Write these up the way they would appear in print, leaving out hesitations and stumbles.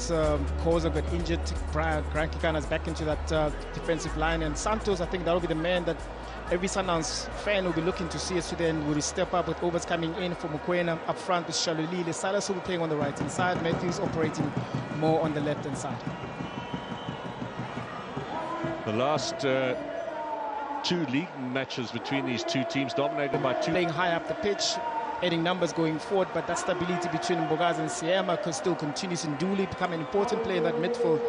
Koza got injured. Grant Kikana's back into that defensive line, and Santos, I think that'll be the man that every Sundowns fan will be looking to see us today, and will he step up with overs coming in for Mokoena up front with Shalulile. Silas will be playing on the right hand side, Matthews operating more on the left hand side. The last two league matches between these two teams dominated by two. Playing high up the pitch, adding numbers going forward, but that stability between Mbogazi and Siema could still continues in Dooley, become an important player in that midfield.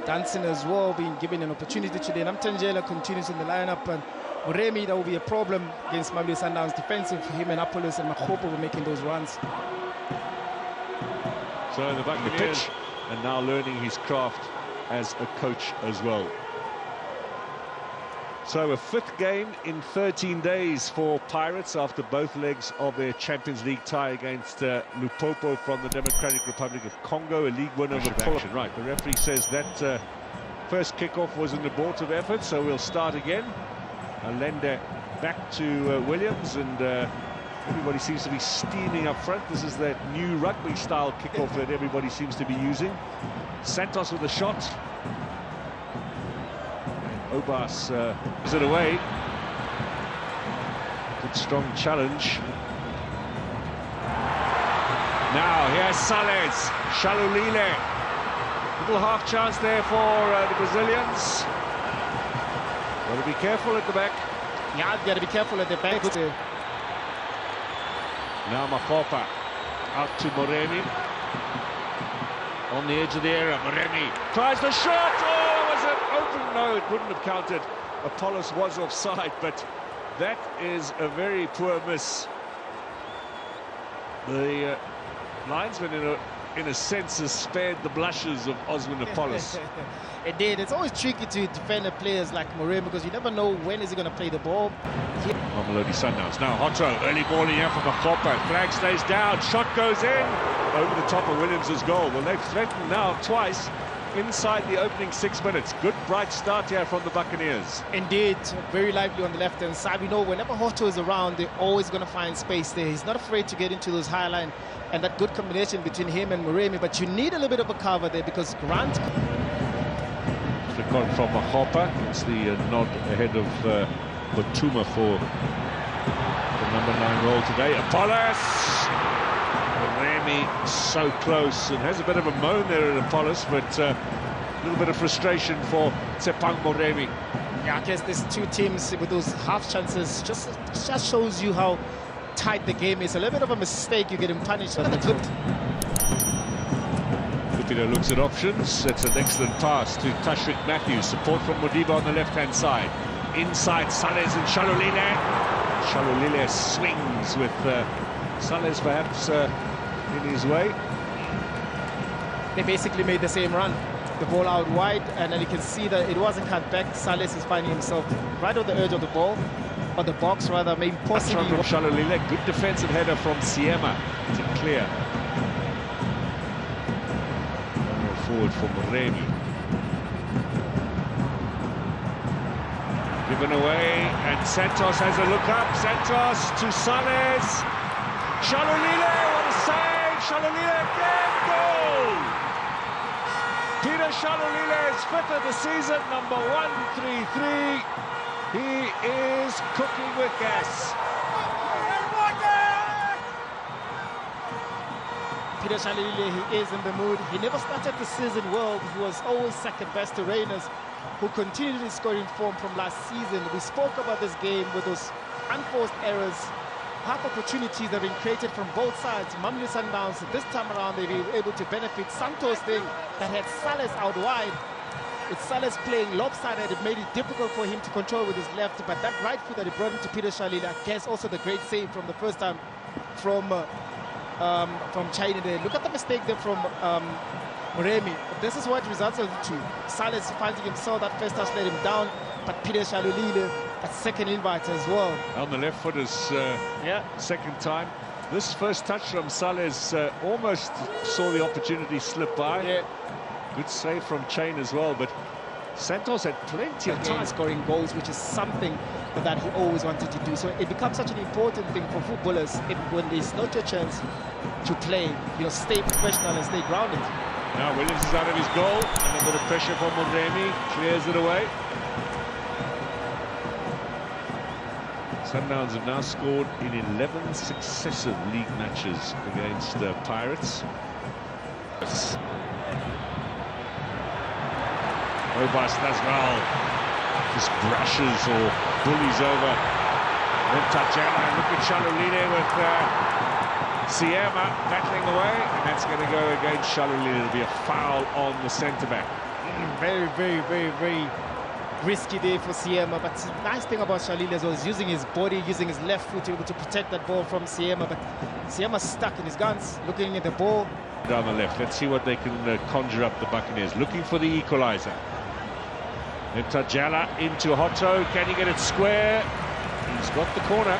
Dancing as well, being given an opportunity today. Namtangela continues in the lineup, and Remy, that will be a problem against Mamelodi Sundowns defensive. Him and Apollos and Makhopo were making those runs. So in the back of the pitch, and now learning his craft as a coach as well. So a fifth game in 13 days for Pirates after both legs of their Champions League tie against Lupopo from the Democratic Republic of Congo, a league winner of action. Right, the referee says that first kickoff was an abortive effort, so we'll start again. Alende back to Williams, and everybody seems to be steaming up front. This is that new rugby-style kickoff that everybody seems to be using. Santos with a shot. Obas gives it away. Good strong challenge. Now here's Sales, Shalulile. Little half chance there for the Brazilians. Got to be careful at the back. Yeah, got to be careful at the back. Now Makhopa out to Moremi. On the edge of the area, Moremi tries the shot. Oh, was it open? No, it wouldn't have counted. Apollos was offside, but that is a very poor miss. The linesman, in a sense, has spared the blushes of Osman Apollos. It did. It's always tricky to defend the players like Moremi because you never know when is he going to play the ball. Mamelodi Sundowns. Now Hotto, early ball in here from Makhopa. Flag stays down, shot goes in over the top of Williams' goal. Well, they've threatened now twice inside the opening 6 minutes. Good bright start here from the Buccaneers. Indeed, very lively on the left-hand side. We know whenever Hotto is around, they're always going to find space there. He's not afraid to get into those high line, and that good combination between him and Moremi, but you need a little bit of a cover there because Grant... Flick on from Makhopa. It's the nod ahead of Botuma for the number 9 role today. Apollos! Moremi so close, and has a bit of a moan there at Apollos, but a little bit of frustration for Tsepang Moremi. Yeah, I guess there's two teams with those half chances. Just shows you how tight the game is. A little bit of a mistake, you're getting punished. Lupita looks at options. It's an excellent pass to Tashrik Matthews. Support from Modiba on the left-hand side. Inside, Sales and Shalulile. Shalulile swings with Sales perhaps in his way. They basically made the same run. The ball out wide, and then you can see that it wasn't cut back. Sales is finding himself right on the edge of the ball, or the box rather, maybe possibly. From Shalulile, good defensive header from Siema to clear. Forward for Moremi. Given away, and Santos has a look up. Santos to Sales. Shalulile, what a save! Shalulile again, goal! Peter Shalulile is fifth of the season, number 133. He is cooking with gas. Peter Shalulile, he is in the mood. He never started the season well. He was always second best to Reyners, who continued his scoring form from last season. We spoke about this game with those unforced errors, half opportunities that have been created from both sides. Mamelodi Sundowns, this time around, they were able to benefit. Santos thing that had Sales out wide. With Sales playing lopsided, it made it difficult for him to control with his left, but that right foot that he brought into Peter Shalulile, I guess also the great save from the first time from China there. Look at the mistake there from Moremi. This is what resulted to Sales finding himself. That first touch let him down, but Peter Shalulile, that second invite as well. On the left foot is second time. This first touch from Sales almost saw the opportunity slip by. Yeah. Good save from Chain as well, but Santos had plenty of time scoring goals, which is something that he always wanted to do. So it becomes such an important thing for footballers when there's not your chance to play, stay professional and stay grounded. Now Williams is out of his goal, and a bit of pressure from Mamelodi, clears it away. Sundowns have now scored in 11 successive league matches against Pirates. Robust as well, just brushes or bullies over. Then Tajana, look at Shalulile with Siema battling away, and that's going to go against Shalulile. It'll be a foul on the centre-back. Very risky day for Siema, but the nice thing about Shalulile as well is using his body, using his left foot to be able to protect that ball from Siema, but Siema's stuck in his guns, looking at the ball. Down the left, let's see what they can conjure up, the Buccaneers, looking for the equaliser. Then Tajala into Hotto, can he get it square? He's got the corner.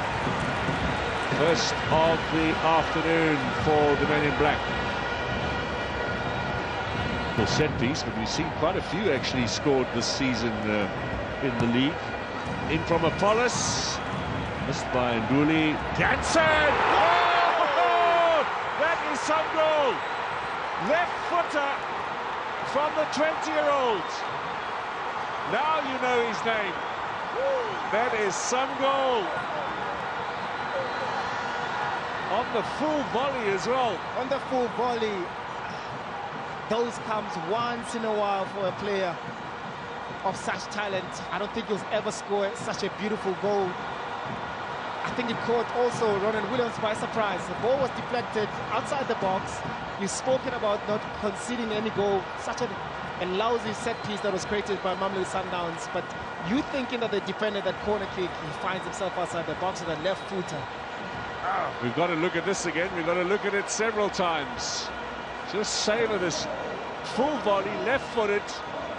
First of the afternoon for the men in black. Set piece, but we've seen quite a few actually scored this season in the league. In from Apollos, missed by Nduli. Jansen! Oh! That is some goal! Left footer from the 20-year-old. Now you know his name. That is some goal. On the full volley as well. On the full volley. Those comes once in a while for a player of such talent. I don't think he'll ever score such a beautiful goal. I think it caught also Ronald Williams by surprise. The ball was deflected outside the box. You've spoken about not conceding any goal. Such a lousy set piece that was created by Mamelodi Sundowns. But you thinking that the defender, that corner kick, he finds himself outside the box with a left footer. We've got to look at this again. We've got to look at it several times. Just savour this full volley, left-footed.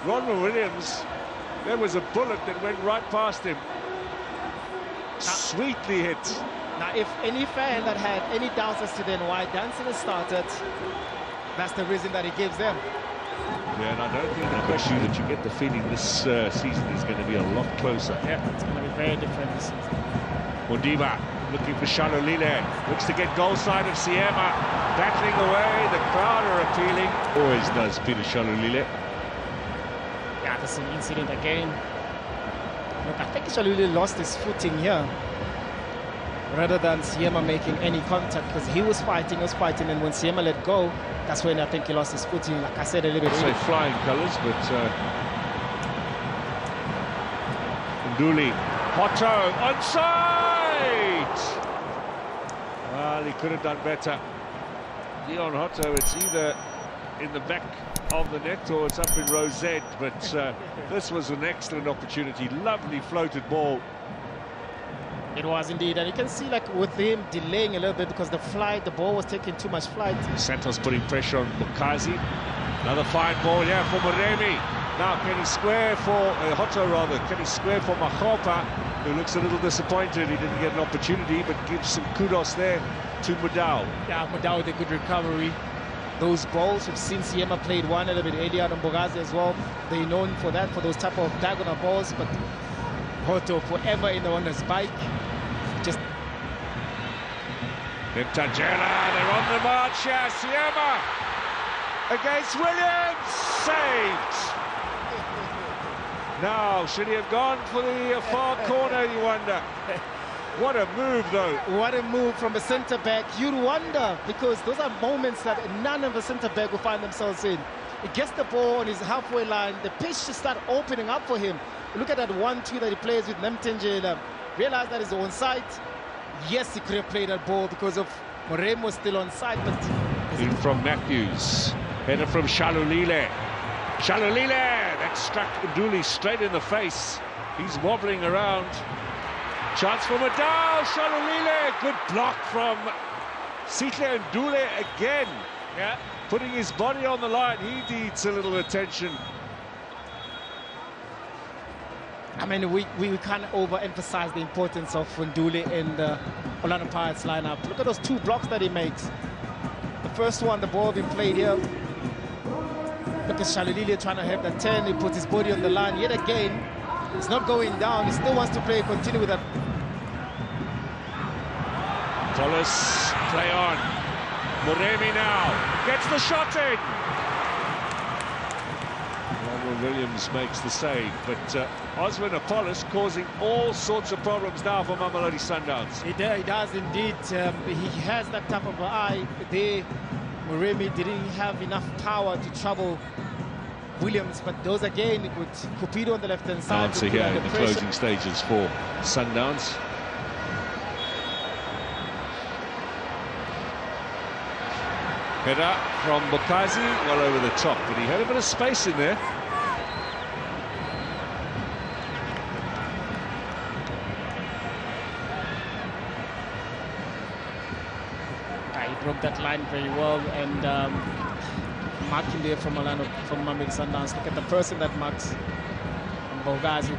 Ronald Williams, there was a bullet that went right past him. Sweetly hit. Now, if any fan that had any doubts as to then why Danson has started, that's the reason that he gives them. Yeah, and I don't think the question that you get the feeling this season is going to be a lot closer. Yeah, it's going to be very different this season. Modiba looking for Shalulile, looks to get goal side of Siema, battling away, the crowd are appealing. Always does Peter Shalulile. Yeah, this is an incident again. Look, I think Shalulile lost his footing here, rather than Siema making any contact, because he was fighting, and when Siema let go, that's when I think he lost his footing, like I said a little bit earlier. Say flying colours, but Nduli, Hotto, onside! Well, he could have done better. Leon Hotto, it's either in the back of the net or it's up in row Z, but this was an excellent opportunity. Lovely floated ball. It was indeed, and you can see, like, with him delaying a little bit because the ball was taking too much flight. Santos putting pressure on Bukazi. Another fine ball here for Moremi. Now can he square for Hotto, rather? Can he square for Mahopa, who looks a little disappointed? He didn't get an opportunity, but gives some kudos there to Mudau. Yeah, Mudau with a good recovery. Those balls, we've seen Siema played one a little bit earlier on Bukazi as well. They're known for that, for those type of diagonal balls, but Hotto forever in the owner's bike. Just Tajela, they're on the march here. Siema against Williams, saved. Now, should he have gone for the far corner, you wonder? What a move, though. What a move from a centre-back. You'd wonder, because those are moments that none of the centre-back will find themselves in. He gets the ball on his halfway line. The pitch should start opening up for him. Look at that 1-2 that he plays with Nemtenjela. Realize that he's onside. Yes, he could have played that ball because of Morem was still onside, but... In from Matthews. Header from Shalulile. Shalulile! That struck Nduli straight in the face. He's wobbling around. Chance for Mudau. Shalulile. Good block from Sihle Nduli again. Yeah, putting his body on the line. He needs a little attention. I mean, we can't overemphasize the importance of Nduli in the Orlando Pirates lineup. Look at those two blocks that he makes. The first one, the ball being played here. Look at Shalulile trying to have that turn. He puts his body on the line yet again. It's not going down. He still wants to continue with that. Wallace, play on. Moremi now gets the shot in. Williams makes the save, but Osman Apollos causing all sorts of problems now for Mamelodi Sundowns. He does indeed. He has that type of eye there. Muremi didn't have enough power to trouble Williams, but those again with Cupido on the left-hand side. Answer here in the closing stages for Sundowns. Header from Bukazi, well over the top, but he had a bit of space in there. He broke that line very well, and marking there from Mamelodi Sundowns. Look at the person that marks Bukazi